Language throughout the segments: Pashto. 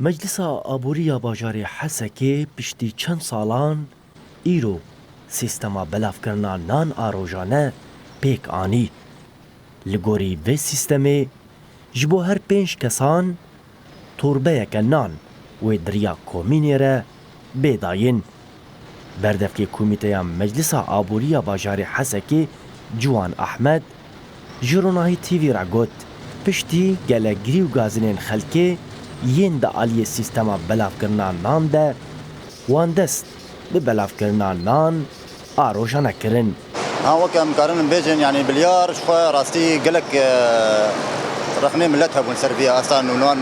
مجلسا آبوریا باجاری حسکی پشتی چند سالان ایرو سیستما بلافکرنا نان آروژانه پیک آنی. لگوری و سیستمی جبو هر 5 کسان توربه یک نان و دریا کومینی را بیداین. بردفکی کمیته مجلس آبوریا باجاری حسکی جوان احمد جروناهی تیوی را گوت پشتی گلگری و گازنین خلکی ین دا آلی سیستما بلافکرنا نان ده وان دست به بلافکرنا نان آروژانه کرن. وكم قارن بيجن يعني بليار شوي راستي قلك رخني ملتها بون سربيا اصلا نون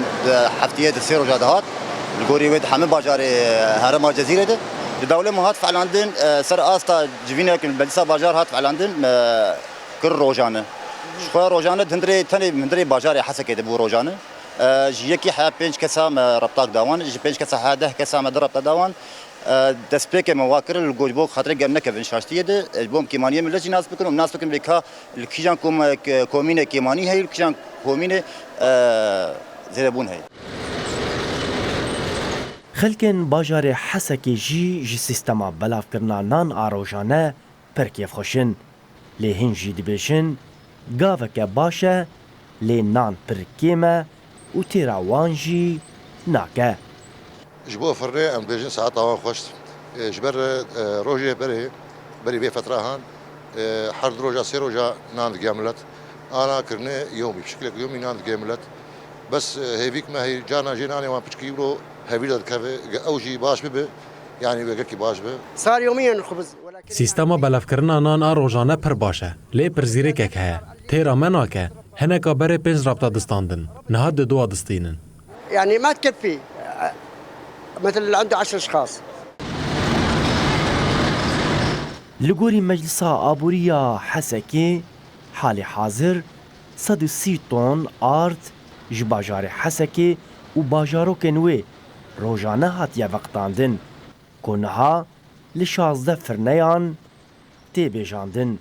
حفتيه تصير وجادات القوري ود حمل باجاري هرم الجزيره ده الدوله مهات فعلاندن سر استا جفينا كن بلسا باجار هات فعلاندن كل روجانه شوي روجانه هندري تاني هندري باجاري حسكه دبو روجانه جيكي حياه 5 كسا ربطاك داوان جي 5 كسا هذا كسا مدرب داوان دسبيك مواكر الجوجبو خاطر قالنا كيف شاشتيه ده البوم كيمانيه من لجي ناس بكم بكا الكيجان كومينه كيماني هي الكيجان كومينه زيربون هي خلکن باجار حسکی جی سیستما بلافکرنا نان آروژانه پرکیف خوشن لی هنجی دبیشن گاوک باشه لی نان پرکیمه و تیرا وانجی ناکه. جبوه فري ام بيجن ساعات طوان خوش جبر روجي بري بي فترة هان حرد روجا سي روجا ناند جاملت انا كرني يومي بشكل يومي ناند جاملت بس هيفيك ما هي جانا جيناني وان بتشكيلو هيفيدا كافي اوجي باش ببه يعني بقى باش به صار يوميا الخبز سیستما بلافکرنا نان آروژانه پر باشه لی پر زیرک که تیرا مناکه هنکا بره 5 رابطه دستاندن نهاد دو دستینن يعني ما تكفي مثل اللي عنده 10 اشخاص. لگوری مجلس آبوریا حسکی حال حاضر 130 طن آرد جباجار حسکی و باجارو کنوی روزانه هاتیه وقتاندن کنها ل 16 فرنیان تی بیجاندن.